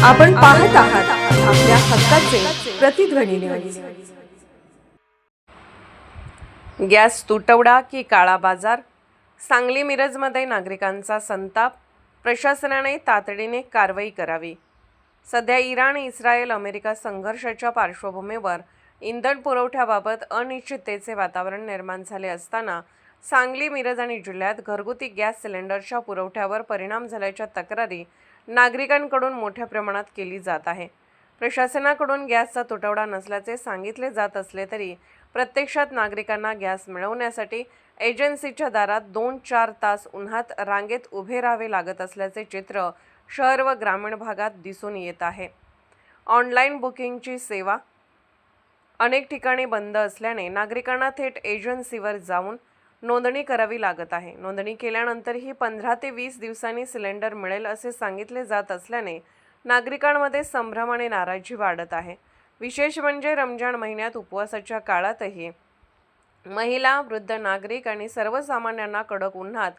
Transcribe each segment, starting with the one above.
आपण पाहत आहात आपल्या हक्काचे प्रतिध्वनी न्यूज। गॅस तुटवडा की काळा बाजार? सांगली मिरजमध्ये नागरिकांचा संताप, प्रशासनाने तातडीने कारवाई करावी। सध्या इराण, इस्रायल, अमेरिका संघर्षाच्या पार्श्वभूमीवर इंधन पुरवठ्याबाबत अनिश्चिततेचे वातावरण निर्माण झाले असताना सांगली, मिरज आणि जिल्ह्यात घरगुती गॅस सिलेंडरच्या पुरवठ्यावर परिणाम झाल्याच्या तक्रारी नागरिकांकडून मोठ्या प्रमाणात केली जात आहे। प्रशासनाकडून गॅसचा तुटवडा नसल्याचे सांगितले जात असले तरी प्रत्यक्षात नागरिकांना गॅस मिळवण्यासाठी एजन्सीच्या दारात 2-4 तास उन्हात रांगेत उभे राहावे लागत असल्याचे चित्र शहर व ग्रामीण भागात दिसून येत आहे। ऑनलाईन बुकिंगची सेवा अनेक ठिकाणी बंद असल्याने नागरिकांना थेट एजन्सीवर जाऊन नोंदणी करावी लागत आहे। नोंदणी केल्यानंतरही 15 ते 20 दिवसांनी सिलेंडर मिळेल असे सांगितले जात असल्याने नागरिकांमध्ये संभ्रम आणि नाराजी वाढत आहे। विशेष म्हणजे रमजान महिन्यात उपवासाच्या काळातही महिला, वृद्ध नागरिक आणि सर्वसामान्यांना कडक उन्हात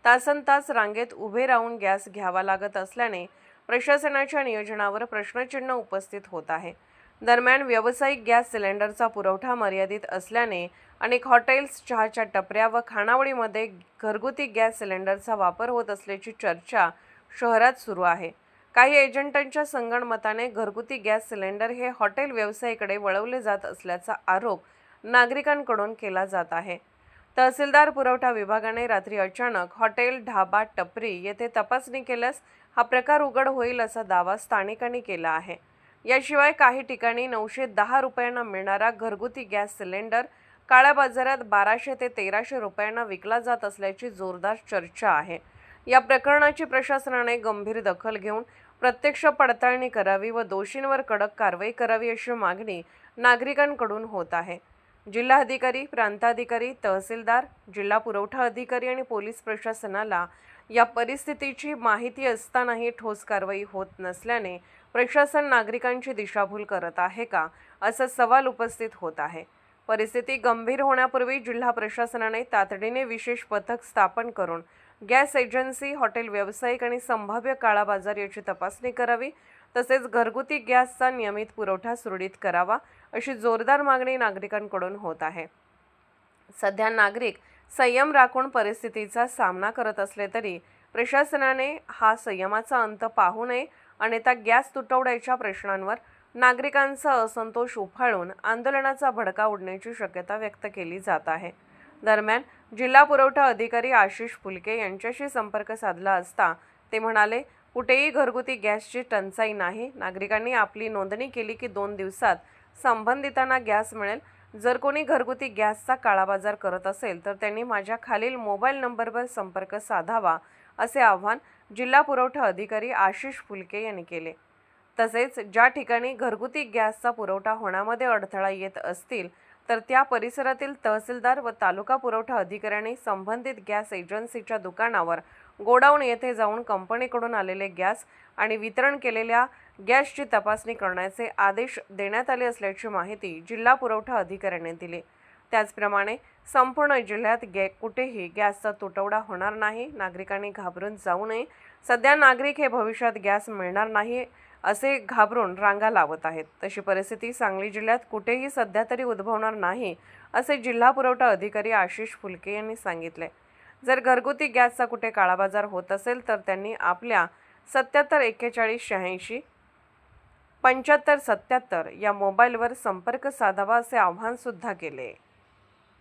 तासनतास रांगेत उभे राहून गॅस घ्यावा लागत असल्याने प्रशासनाच्या नियोजनावर प्रश्नचिन्ह उपस्थित होत आहे। दरम्यान व्यावसायिक गॅस सिलेंडरचा पुरवठा मर्यादित असल्याने अनेक हॉटेल्स, चहाच्या टपऱ्या व खानावळीमध्ये घरगुती गॅस सिलेंडरचा वापर होत असल्याची चर्चा शहरात सुरू आहे। काही एजंटांच्या संगनमताने घरगुती गॅस सिलेंडर हे हॉटेल व्यवसायाकडे वळवले जात असल्याचा आरोप नागरिकांकडून केला जात आहे। तहसीलदार पुरवठा विभागाने रात्री अचानक हॉटेल, ढाबा, टपरी येथे तपासणी केल्यास हा प्रकार उघड होईल असा दावा स्थानिकांनी केला आहे। याशिवाय काही ठिकाणी 910 रुपयांना मिळणारा घरगुती गॅस सिलेंडर काळ्या बाजारात 1200 ते 1300 रुपयांना विकला जात असल्याची जोरदार चर्चा आहे। या प्रकरणाची प्रशासनाने गंभीर दखल घेऊन प्रत्यक्ष पडताळणी करावी व दोषींवर कडक कारवाई करावी अशी मागणी नागरिकांकडून होत आहे। जिल्हाधिकारी, प्रांताधिकारी, तहसीलदार, जिल्हा पुरवठा अधिकारी आणि पोलीस प्रशासनाला या परिस्थितीची माहिती असतानाही ठोस कारवाई होत नसल्याने प्रशासन नागरिकांची दिशाभूल करत आहे का, असा सवाल उपस्थित होत आहे। परिस्थिती गंभीर होण्यापूर्वी जिल्हा प्रशासनाने तातडीने विशेष पथक स्थापन करून गॅस एजन्सी, हॉटेल व्यावसायिक आणि संभाव्य काळा बाजार याची तपासणी करावी, तसेच घरगुती गॅसचा नियमित पुरवठा सुरळीत करावा अशी जोरदार मागणी नागरिकांकडून होत आहे। सध्या नागरिक संयम राखून परिस्थितीचा सामना करत असले तरी प्रशासनाने हा संयमाचा अंत पाहू नये, अन्यथा गॅस तुटवड्याच्या प्रश्नांवर नागरिकांचा असंतोष उफाळून आंदोलनाचा भडका उडण्याची शक्यता व्यक्त केली जात आहे। दरम्यान जिल्हा पुरवठा अधिकारी आशिष फुलके यांच्याशी संपर्क साधला असता ते म्हणाले, कुठेही घरगुती गॅसची टंचाई नाही। नागरिकांनी आपली नोंदणी केली की 2 दिवसात संबंधितांना गॅस मिळेल। जर कोणी घरगुती गॅसचा काळाबाजार करत असेल तर त्यांनी माझ्या खालील मोबाईल नंबरवर संपर्क साधावा, असे आवाहन जिल्हा पुरवठा अधिकारी आशिष फुलके यांनी केले। तसेच ज्या ठिकाणी घरगुती गॅसचा पुरवठा होण्यामध्ये अडथळा येत असतील तर त्या परिसरातील तहसीलदार व तालुका पुरवठा अधिकाऱ्यांनी संबंधित गॅस एजन्सीच्या दुकानावर, गोडाऊन येथे जाऊन कंपनीकडून आलेले गॅस आणि वितरण केलेल्या गॅसची तपासणी करण्याचे आदेश देण्यात आले असल्याची माहिती जिल्हा पुरवठा अधिकाऱ्यांनी दिली। त्याचप्रमाणे संपूर्ण जिल्ह्यात कुठेही गॅसचा तुटवडा होणार नाही। नागरिकांनी घाबरून जाऊ नये। सध्या नागरिक हे भविष्यात गॅस मिळणार नाही असे घाबरून रांगा लावत आहेत। तशी परिस्थिती सांगली जिल्ह्यात कुठेही सध्या तरी उद्भवणार नाही, असे जिल्हा पुरवठा अधिकारी आशिष फुलके यांनी सांगितले। जर घरगुती गॅसचा कुठे काळाबाजार होत असेल तर त्यांनी आपल्या 77 41 86 75 77 या मोबाईलवर संपर्क साधावा, असे आवाहन सुद्धा केले।